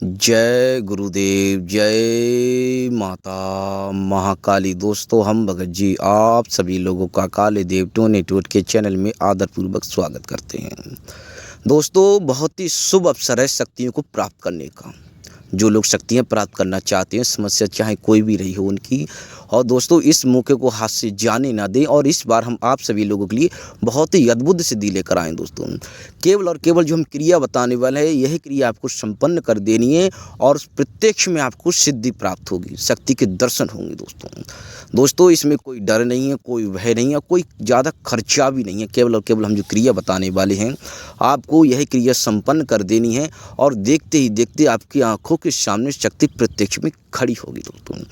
जय गुरुदेव, जय माता महाकाली। दोस्तों, हम भगत जी आप सभी लोगों का काले देव टू नेटवर्क के चैनल में आदरपूर्वक स्वागत करते हैं। दोस्तों, बहुत ही शुभ अवसर है शक्तियों को प्राप्त करने का। जो लोग शक्तियाँ प्राप्त करना चाहते हैं, समस्या चाहे कोई भी रही हो उनकी, और दोस्तों इस मौके को हाथ से जाने ना दें। और इस बार हम आप सभी लोगों के लिए बहुत ही अद्भुत सिद्धि लेकर आए दोस्तों। केवल और केवल जो हम क्रिया बताने वाले हैं, यही क्रिया आपको संपन्न कर देनी है और प्रत्यक्ष में आपको सिद्धि प्राप्त होगी, शक्ति के दर्शन होंगे दोस्तों। इसमें कोई डर नहीं है, कोई भय नहीं है, कोई ज़्यादा खर्चा भी नहीं है। केवल और केवल हम जो क्रिया बताने वाले हैं, आपको यही क्रिया संपन्न कर देनी है और देखते ही देखते आपकी आंखों के सामने शक्ति प्रत्यक्ष में खड़ी होगी दोस्तों।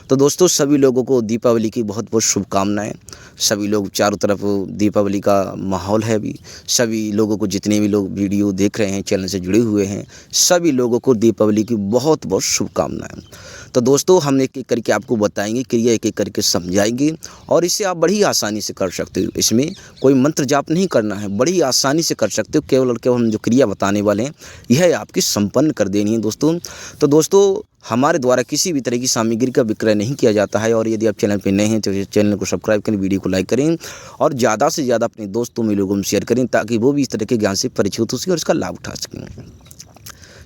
तो दोस्तों, सभी लोगों को दीपावली की बहुत बहुत शुभकामनाएं। सभी लोग, चारों तरफ दीपावली का माहौल है अभी। सभी लोगों को, जितने भी लोग वीडियो देख रहे हैं, चैनल से जुड़े हुए हैं, सभी लोगों को दीपावली की बहुत बहुत शुभकामनाएं। तो दोस्तों, हम एक एक करके आपको बताएंगे, क्रिया एक एक करके समझाएंगे और इसे आप बड़ी आसानी से कर सकते हो। इसमें कोई मंत्र जाप नहीं करना है, बड़ी आसानी से कर सकते हो। केवल और केवल हम जो क्रिया बताने वाले हैं, यह आपकी संपन्न कर देनी है दोस्तों। तो दोस्तों, हमारे द्वारा किसी भी तरह की सामग्री का विक्रय नहीं किया जाता है। और यदि आप चैनल पर नए हैं तो चैनल को सब्सक्राइब करें, वीडियो को लाइक करें और ज़्यादा से ज़्यादा अपने दोस्तों में लोगों में शेयर करें, ताकि वो भी इस तरह के ज्ञान से परिचित हो सकें और इसका लाभ उठा सकें।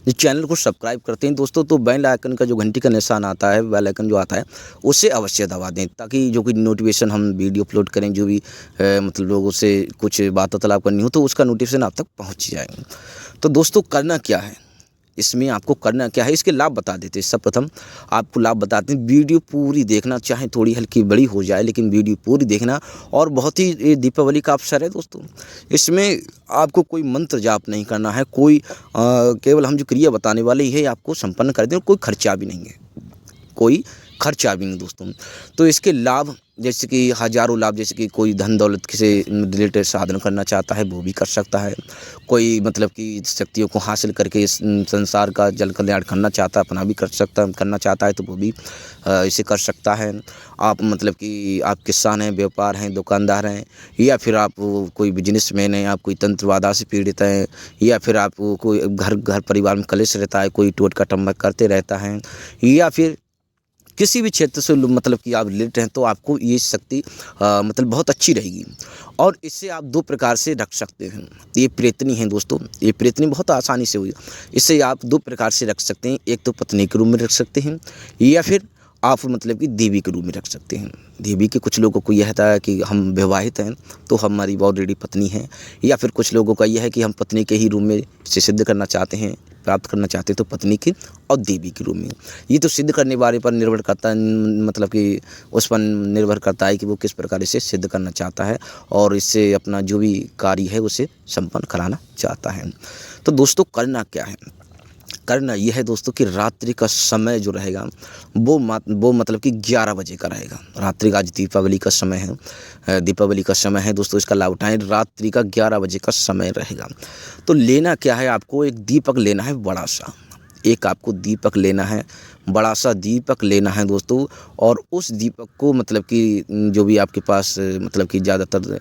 जो चैनल को सब्सक्राइब करते हैं दोस्तों, तो बेल आइकन का जो घंटी का निशान आता है, बेल आइकन जो आता है, उसे अवश्य दबा दें, ताकि जो कोई नोटिफिकेशन हम वीडियो अपलोड करें, जो भी मतलब लोगों से कुछ वार्तालाप करनी हो, तो उसका नोटिफिकेशन आप तक पहुँच जाएगा। तो दोस्तों, करना क्या है, इसमें आपको करना क्या है, इसके लाभ बता देते हैं। सर्वप्रथम आपको लाभ बताते हैं, वीडियो पूरी देखना, चाहे थोड़ी हल्की बड़ी हो जाए, लेकिन वीडियो पूरी देखना। और बहुत ही ये दीपावली का अवसर है दोस्तों, इसमें आपको कोई मंत्र जाप नहीं करना है, कोई केवल हम जो क्रिया बताने वाले ही आपको संपन्न कर दें। कोई खर्चा भी नहीं है, कोई खर्चा भी नहीं दोस्तों। तो इसके लाभ, जैसे कि हज़ारों लाभ, जैसे कि कोई धन दौलत से रिलेटेड साधन करना चाहता है वो भी कर सकता है। कोई मतलब कि शक्तियों को हासिल करके इस संसार का जल कल्याण करना चाहता है, अपना भी करना चाहता है, तो वो भी इसे कर सकता है। आप मतलब कि आप किसान हैं, व्यापार हैं, दुकानदार हैं, या फिर आप कोई बिजनेसमैन हैं, आप कोई तंत्रवादा से पीड़ित हैं, या फिर आप कोई घर परिवार में कलेश रहता है, कोई टोटका टम्बक करते रहता है, या फिर किसी भी क्षेत्र से मतलब कि आप रिलेटेड हैं, तो आपको ये शक्ति मतलब बहुत अच्छी रहेगी। और इससे आप दो प्रकार से रख सकते हैं। ये प्रेतनी है दोस्तों, ये प्रेतनी बहुत आसानी से हुई। इससे आप दो प्रकार से रख सकते हैं। एक तो पत्नी के रूप में रख सकते हैं, या फिर आप मतलब कि देवी के रूप में रख सकते हैं। देवी के कुछ लोगों को यह होता है कि हम विवाहित हैं तो हमारी ऑलरेडी पत्नी है, या फिर कुछ लोगों का यह है कि हम पत्नी के ही रूप में से सिद्ध करना चाहते हैं, प्राप्त करना चाहते हैं, तो पत्नी के और देवी के रूप में। ये तो सिद्ध करने वाले पर निर्भर करता है, मतलब कि उस पर निर्भर करता है कि वो किस प्रकार इसे सिद्ध करना चाहता है और इससे अपना जो भी कार्य है उसे संपन्न कराना चाहता है। तो दोस्तों, करना क्या है, करना यह है दोस्तों कि रात्रि का समय जो रहेगा वो मतलब कि 11 बजे का रहेगा। रात्रि का, आज दीपावली का समय है, दीपावली का समय है दोस्तों, इसका लाभ उठाएं। रात्रि का 11 बजे का समय रहेगा। तो लेना क्या है, आपको एक दीपक लेना है बड़ा सा, एक आपको दीपक लेना है, बड़ा सा दीपक लेना है दोस्तों। और उस दीपक को मतलब कि जो भी आपके पास मतलब कि ज़्यादातर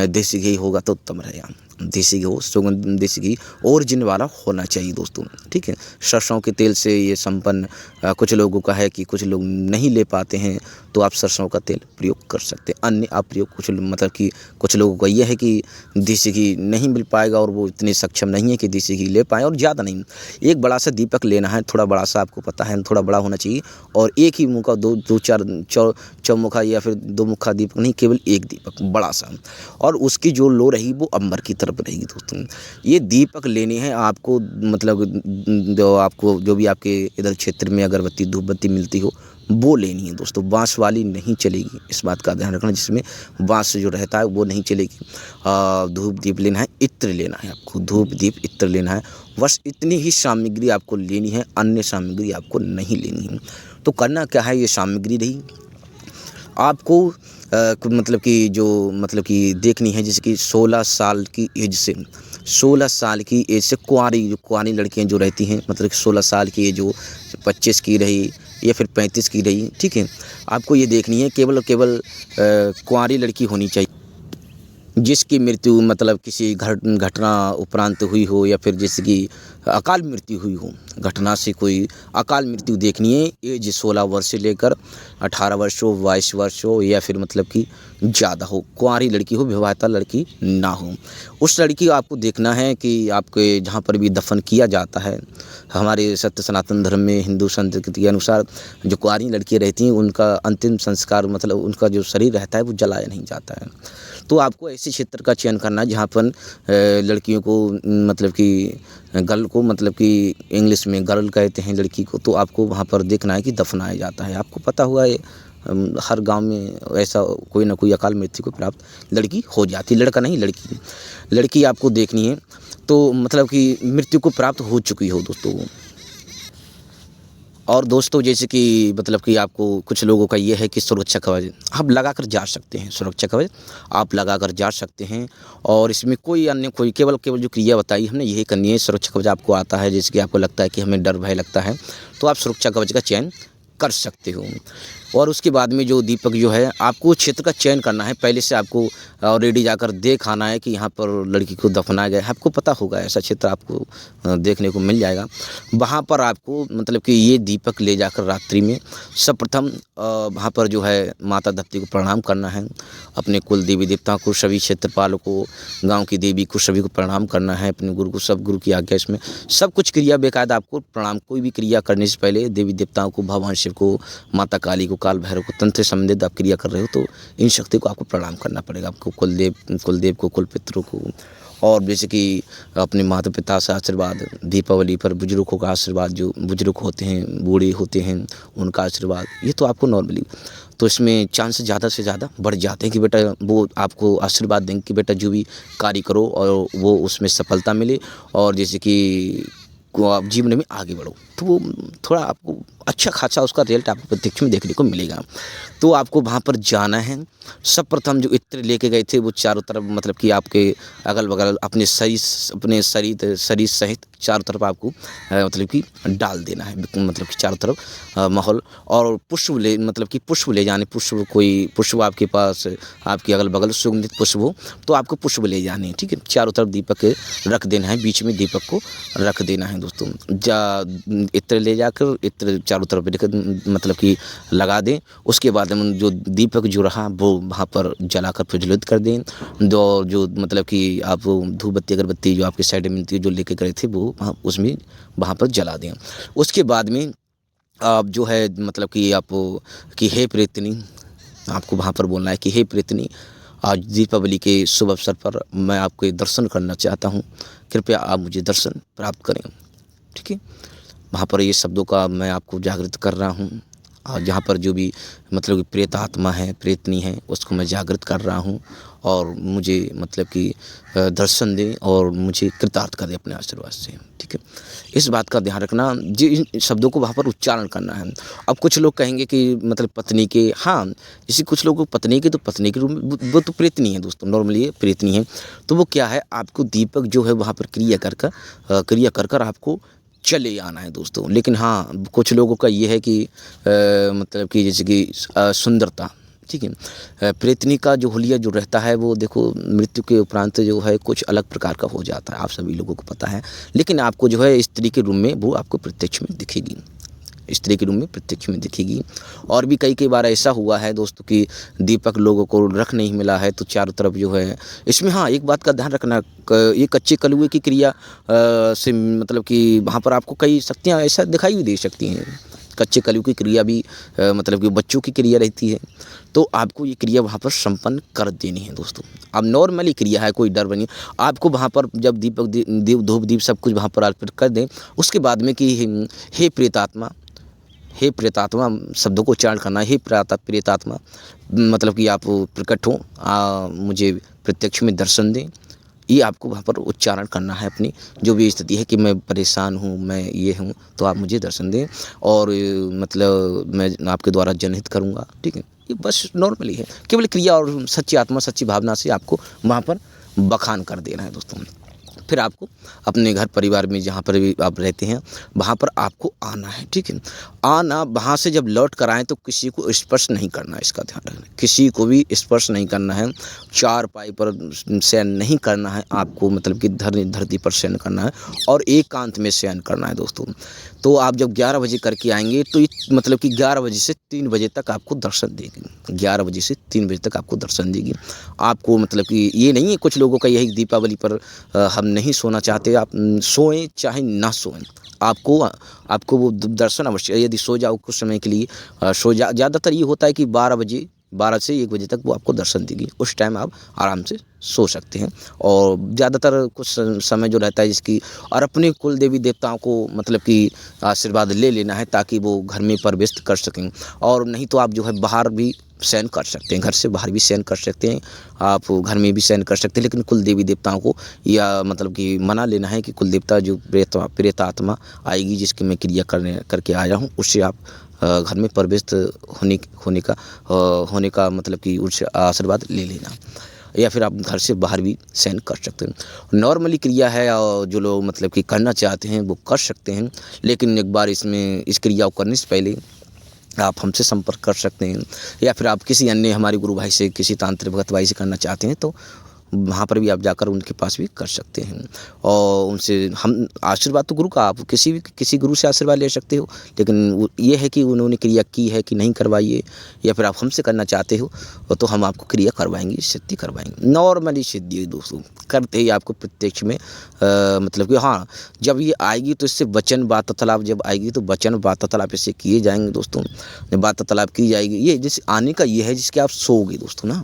देसी घी होगा तो उत्तम रहेगा। देसी घी हो, सुगंध देसी घी ओरिजिन वाला होना चाहिए दोस्तों, ठीक है। सरसों के तेल से ये संपन्न कुछ लोगों का है कि कुछ लोग नहीं ले पाते हैं, तो आप सरसों का तेल प्रयोग कर सकते हैं। अन्य आप प्रयोग मतलब कि कुछ लोगों का यह है कि देसी घी नहीं मिल पाएगा और वो इतने सक्षम नहीं है कि देसी घी ले पाएँ, और ज़्यादा नहीं, एक बड़ा सा दीपक लेना है, थोड़ा बड़ा सा, आपको पता है थोड़ा बड़ा होना चाहिए। और एक ही मुँह का दो चार चौमुखा या फिर दो मुखा दीपक नहीं, केवल एक दीपक बड़ा सा, और उसकी जो लो रही वो अंबर की तरफ रहेगी दोस्तों। ये दीपक लेने हैं आपको, मतलब जो भी आपके इधर क्षेत्र में अगरबत्ती धूप बत्ती मिलती हो वो लेनी है दोस्तों। बांस वाली नहीं चलेगी, इस बात का ध्यान रखना, जिसमें बांस जो रहता है वो नहीं चलेगी। धूप दीप लेना है, इत्र लेना है आपको, धूप दीप इत्र लेना है, बस इतनी ही सामग्री आपको लेनी है, अन्य सामग्री आपको नहीं लेनी है। तो करना क्या है, ये सामग्री रही आपको मतलब कि जो मतलब कि देखनी है, जैसे कि 16 साल की एज से, 16 साल की एज से कुंवारी लड़कियां जो रहती हैं, मतलब 16 साल की एज जो 25 की रही या फिर 35 की रही, ठीक है, आपको ये देखनी है, केवल और केवल कुंवारी लड़की होनी चाहिए। जिसकी मृत्यु मतलब किसी घटना उपरांत हुई हो, या फिर जैसे कि अकाल मृत्यु हुई हो, घटना से कोई अकाल मृत्यु देखनी है, एज 16 वर्ष से लेकर 18 वर्ष हो, 22 वर्ष हो, या फिर मतलब कि ज़्यादा हो, कुंवारी लड़की हो, विवाहिता लड़की ना हो। उस लड़की को आपको देखना है कि आपके जहाँ पर भी दफन किया जाता है, हमारे सत्य सनातन धर्म में हिंदू संस्कृति के अनुसार जो कुंवारी लड़की रहती हैं उनका अंतिम संस्कार मतलब उनका जो शरीर रहता है वो जलाया नहीं जाता है। तो आपको ऐसे क्षेत्र का चयन करना है जहाँ पर लड़कियों को मतलब कि गर्ल को मतलब कि इंग्लिश में गर्ल कहते हैं लड़की को, तो आपको वहाँ पर देखना है कि दफनाया जाता है। आपको पता हुआ है हर गांव में ऐसा कोई ना कोई अकाल मृत्यु को प्राप्त लड़की हो जाती, लड़का नहीं लड़की, लड़की आपको देखनी है तो मतलब कि मृत्यु को प्राप्त हो चुकी हो दोस्तों। और दोस्तों जैसे कि मतलब कि आपको कुछ लोगों का ये है कि सुरक्षा कवच आप लगाकर जा सकते हैं, सुरक्षा कवच आप लगाकर जा सकते हैं। और इसमें कोई अन्य कोई केवल जो क्रिया बताई हमने यही करनी है। सुरक्षा कवच आपको आता है, जैसे कि आपको लगता है कि हमें डर भय लगता है तो आप सुरक्षा कवच का चयन कर सकते हो। और उसके बाद में जो दीपक जो है आपको क्षेत्र का चयन करना है, पहले से आपको ऑलरेडी जाकर देख आना है कि यहाँ पर लड़की को दफनाया गया है। आपको पता होगा ऐसा क्षेत्र आपको देखने को मिल जाएगा। वहाँ पर आपको मतलब कि ये दीपक ले जाकर रात्रि में सर्वप्रथम वहाँ पर जो है माता धरती को प्रणाम करना है, अपने कुल देवी देवताओं को, सभी क्षेत्रपालों को, गाँव की देवी को, सभी को प्रणाम करना है, अपने गुरु को, सब गुरु की आज्ञा इसमें सब कुछ क्रिया बेकायदा आपको प्रणाम। कोई भी क्रिया करने से पहले देवी देवताओं को, भगवान शिव को, माता काली को, काल भैरव को, तंत्र से संबंधित आप क्रिया कर रहे हो तो इन शक्ति को आपको प्रणाम करना पड़ेगा। आपको कुलदेव को, कुल पितरों को, और जैसे कि अपने माता पिता से आशीर्वाद, दीपावली पर बुजुर्गों का आशीर्वाद, जो बुजुर्ग होते हैं, बूढ़े होते हैं, उनका आशीर्वाद, ये तो आपको नॉर्मली तो इसमें चांस ज़्यादा से ज़्यादा बढ़ जाते हैं कि बेटा वो आपको आशीर्वाद देंगे कि बेटा जो भी कार्य करो और वो उसमें सफलता मिले, और जैसे कि को आप जीवन में आगे बढ़ो, तो वो थोड़ा आपको अच्छा खासा उसका रिजल्ट आपको प्रत्यक्ष में देखने को मिलेगा। तो आपको वहाँ पर जाना है। सर्वप्रथम जो इत्र लेके गए थे वो चारों तरफ मतलब कि आपके अगल बगल अपने शरीर सहित चारों तरफ आपको मतलब कि डाल देना है, मतलब कि चारों तरफ माहौल। और पुष्प ले मतलब कि पुष्प ले जाने, पुष्प कोई पुष्प आपके पास आपके अगल बगल सुगंधित पुष्प हो तो आपको पुष्प ले जाने हैं, ठीक है। चारों तरफ दीपक रख देना है, बीच में दीपक को रख देना है दोस्तों। इत्र ले जाकर इत्र चारों तरफ मतलब कि लगा दें। उसके बाद हम जो दीपक जो रहा वो वहाँ पर जलाकर प्रज्वलित कर दें। जो मतलब कि आप धूप बत्ती अगरबत्ती जो आपके साइड में मिलती है जो लेके गए थे वो उसमें वहाँ पर जला दें। उसके बाद में आप जो है मतलब कि आप कि हे प्रेतनी, आपको वहाँ पर बोलना है कि हे प्रेतनी, आज दीपावली के शुभ अवसर पर मैं आपके दर्शन करना चाहता हूँ, कृपया आप मुझे दर्शन प्राप्त करें, ठीक है। वहाँ पर ये शब्दों का मैं आपको जागृत कर रहा हूँ। और जहाँ पर जो भी मतलब कि प्रेत आत्मा है, प्रेतनी है, उसको मैं जागृत कर रहा हूँ और मुझे मतलब कि दर्शन दें और मुझे कृतार्थ कर दे अपने आशीर्वाद से, ठीक है। इस बात का ध्यान रखना, जिन शब्दों को वहाँ पर उच्चारण करना है। अब कुछ लोग कहेंगे कि मतलब पत्नी के, हाँ जैसे कुछ लोगों को पत्नी के, तो पत्नी के रूप में वो तो प्रेतनी है दोस्तों, नॉर्मली ये प्रेतनी है। तो वो क्या है, आपको दीपक जो है वहाँ पर क्रिया कर कर आपको चले आना है दोस्तों। लेकिन हाँ कुछ लोगों का ये है कि मतलब कि जैसे कि सुंदरता, ठीक है। प्रेतनी का जो हुलिया जो रहता है वो देखो मृत्यु के उपरांत जो है कुछ अलग प्रकार का हो जाता है, आप सभी लोगों को पता है। लेकिन आपको जो है स्त्री के रूप में वो आपको प्रत्यक्ष में दिखेगी, स्त्री के रूप में प्रत्यक्ष में दिखेगी। और भी कई बार ऐसा हुआ है दोस्तों कि दीपक लोगों को रख नहीं मिला है तो चारों तरफ जो है इसमें, हाँ एक बात का ध्यान रखना, ये कच्चे कलुए की क्रिया से मतलब कि वहाँ पर आपको कई शक्तियाँ ऐसा दिखाई भी दे सकती हैं। कच्चे कलयुग की क्रिया भी मतलब कि बच्चों की क्रिया रहती है, तो आपको ये क्रिया वहाँ पर संपन्न कर देनी है दोस्तों। अब नॉर्मली क्रिया है, कोई डर बनी, आपको वहाँ पर जब दीपक दीप धूप दीप सब कुछ वहाँ पर अर्पित कर दें, उसके बाद में कि हे प्रेतात्मा, हे प्रेतात्मा शब्दों को उच्चारण करना है, हे प्रेतात्मा मतलब कि आप प्रकट हो, मुझे प्रत्यक्ष में दर्शन दें। ये आपको वहाँ पर उच्चारण करना है, अपनी जो भी स्थिति है कि मैं परेशान हूँ, मैं ये हूँ, तो आप मुझे दर्शन दें और मतलब मैं आपके द्वारा जनहित करूँगा, ठीक है। ये बस नॉर्मली है, केवल क्रिया और सच्ची आत्मा सच्ची भावना से आपको वहाँ पर बखान कर देना है दोस्तों। फिर आपको अपने घर परिवार में जहाँ पर भी आप रहते हैं वहाँ पर आपको आना है, ठीक है। आना, वहाँ से जब लौट कर आएँ तो किसी को स्पर्श नहीं करना है, इसका ध्यान रखना। किसी को भी स्पर्श नहीं करना है, चारपाई पर शयन नहीं करना है आपको, मतलब कि धरती पर शयन करना है और एकांत में शयन करना है दोस्तों। तो आप जब 11 बजे करके आएँगे तो मतलब कि 11 बजे से 3 बजे तक आपको दर्शन देगी। 11 बजे से 3 बजे तक आपको दर्शन देगी। आपको मतलब कि ये नहीं है, कुछ लोगों का यही दीपावली पर हम नहीं सोना चाहते, आप सोएं चाहे ना सोएं, आपको वो दर्शन अवश्य, यदि सो जाओ कुछ समय के लिए ज़्यादातर ये होता है कि 12 से 1 बजे तक वो आपको दर्शन देगी। उस टाइम आप आराम से सो सकते हैं और ज़्यादातर कुछ समय जो रहता है जिसकी, और अपने कुल देवी देवताओं को मतलब कि आशीर्वाद ले लेना है ताकि वो घर में प्रवेश कर सकें। और नहीं तो आप जो है बाहर भी शयन कर सकते हैं, घर से बाहर भी शयन कर सकते हैं, आप घर में भी शयन कर सकते हैं, लेकिन कुल देवी देवताओं को या मतलब कि मना लेना है कि कुल देवता जो प्रेत आत्मा आएगी जिसकी मैं क्रिया करके आया हूँ, उससे आप घर में प्रवेश होने का मतलब कि उससे आशीर्वाद ले लेना, या फिर आप घर से बाहर भी शयन कर सकते हैं। नॉर्मली क्रिया है और जो लोग मतलब कि करना चाहते हैं वो कर सकते हैं, लेकिन एक बार इस क्रिया को करने से पहले आप हमसे संपर्क कर सकते हैं, या फिर आप किसी अन्य हमारे गुरु भाई से, किसी तांत्रिक भगत भाई से करना चाहते हैं तो वहाँ पर भी आप जाकर उनके पास भी कर सकते हैं और उनसे हम आशीर्वाद, तो गुरु का आप किसी गुरु से आशीर्वाद ले सकते हो, लेकिन ये है कि उन्होंने क्रिया की है कि नहीं करवाई है, या फिर आप हमसे करना चाहते हो तो हम आपको क्रिया करवाएंगे, सिद्धि करवाएंगे। नॉर्मली सिद्धि दोस्तों करते ही आपको प्रत्यक्ष में मतलब कि हाँ, जब ये आएगी तो इससे वचन बात तालाब जब आएगी तो वचन बात तालाब इससे किए जाएंगे दोस्तों, बात तालाब की जाएगी। ये जैसे आने का ये है जिसके आप सोओगे दोस्तों ना,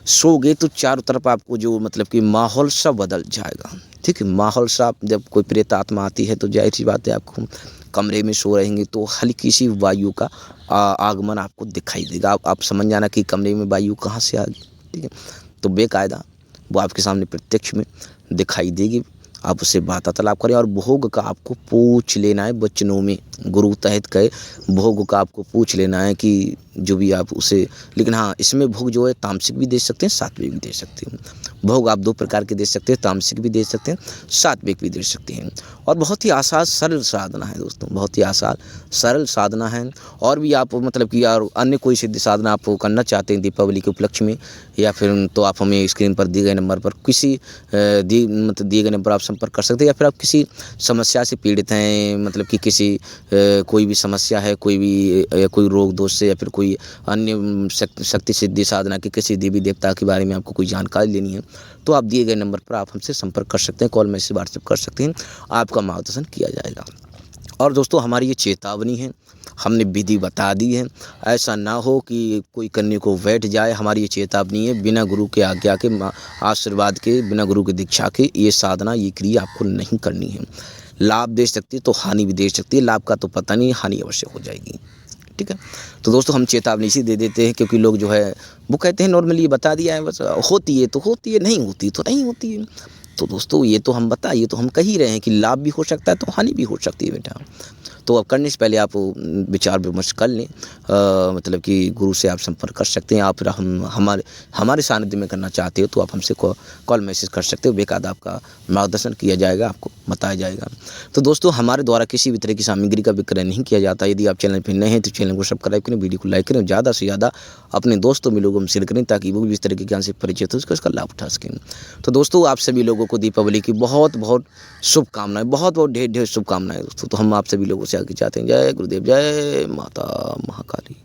सोओगे तो चारों तरफ आपको जो मतलब कि माहौल सा बदल जाएगा, ठीक है। माहौल सा, जब कोई प्रेत आत्मा आती है तो जाहिर सी बात है आपको कमरे में सो रहेंगे तो हल्की सी वायु का आगमन आपको दिखाई देगा। आप समझ जाना कि कमरे में वायु कहाँ से आ गई, ठीक है। तो बेकायदा वो आपके सामने प्रत्यक्ष में दिखाई देगी, आप उससे वार्तालाप करें और भोग का आपको पूछ लेना है वचनों में, गुरु तहत कहे भोग का आपको पूछ लेना है कि जो भी आप उसे, लेकिन हाँ इसमें भोग जो है तामसिक भी दे सकते हैं, सात्विक भी दे सकते हैं। भोग आप 2 प्रकार के दे सकते हैं, तामसिक भी दे सकते हैं, सात्विक भी दे सकते हैं। और बहुत ही आसान सरल साधना है दोस्तों, बहुत ही आसान सरल साधना है। और भी आप मतलब कि यार अन्य कोई सिद्धि साधना आप करना चाहते हैं दीपावली के उपलक्ष्य में, या फिर तो आप हमें स्क्रीन पर दिए गए नंबर पर दिए गए नंबर पर आप संपर्क कर सकते हैं, या फिर आप किसी समस्या से पीड़ित हैं, मतलब कि किसी कोई भी समस्या है, कोई रोग दोष से, या फिर कोई अन्य शक्ति सिद्धि साधना के किसी देवी देवता के बारे में आपको कोई जानकारी लेनी है तो आप दिए गए नंबर पर आप हमसे संपर्क कर सकते हैं, कॉल मैसेज व्हाट्सएप कर सकते हैं, आपका मार्गदर्शन किया जाएगा। और दोस्तों हमारी ये चेतावनी है, हमने विधि बता दी है, ऐसा ना हो कि कोई करने को बैठ जाए। हमारी ये चेतावनी है, बिना गुरु के आज्ञा के, आशीर्वाद के, बिना गुरु की दीक्षा के ये साधना, ये क्रिया आपको नहीं करनी है। लाभ दे सकती है तो हानि भी दे सकती है, लाभ का तो पता नहीं, हानि अवश्य हो जाएगी, ठीक है। तो दोस्तों हम चेतावनी इसी दे देते हैं, क्योंकि लोग जो है वो कहते हैं नॉर्मली ये बता दिया है बस, होती है तो होती है, नहीं होती तो नहीं होती है। तो दोस्तों ये तो हम कह ही रहे हैं कि लाभ भी हो सकता है तो हानि भी हो सकती है बेटा। तो अब करने से पहले आप विचार विमर्श कर लें, मतलब कि गुरु से आप संपर्क कर सकते हैं। आप हमारे सानिध्य में करना चाहते हो तो आप हमसे कॉल मैसेज कर सकते हो, बेकायदा आपका मार्गदर्शन किया जाएगा, आपको बताया जाएगा। तो दोस्तों हमारे द्वारा किसी भी तरह की सामग्री का विक्रय नहीं किया जाता। यदि आप चैनल पर नए हैं तो चैनल को सब्सक्राइब करें, वीडियो को लाइक करें, ज़्यादा से ज़्यादा अपने दोस्तों में लोगों में शेयर करें ताकि वो भी इस तरह के ज्ञान से परिचित हो, उसका लाभ उठा सकें। तो दोस्तों आप सभी लोगों को दीपावली की बहुत बहुत शुभकामनाएं, बहुत बहुत ढेर ढेर शुभकामनाएं दोस्तों। तो हम आप सभी लोगों से आगे चाहते हैं, जय गुरुदेव, जय माता महाकाली।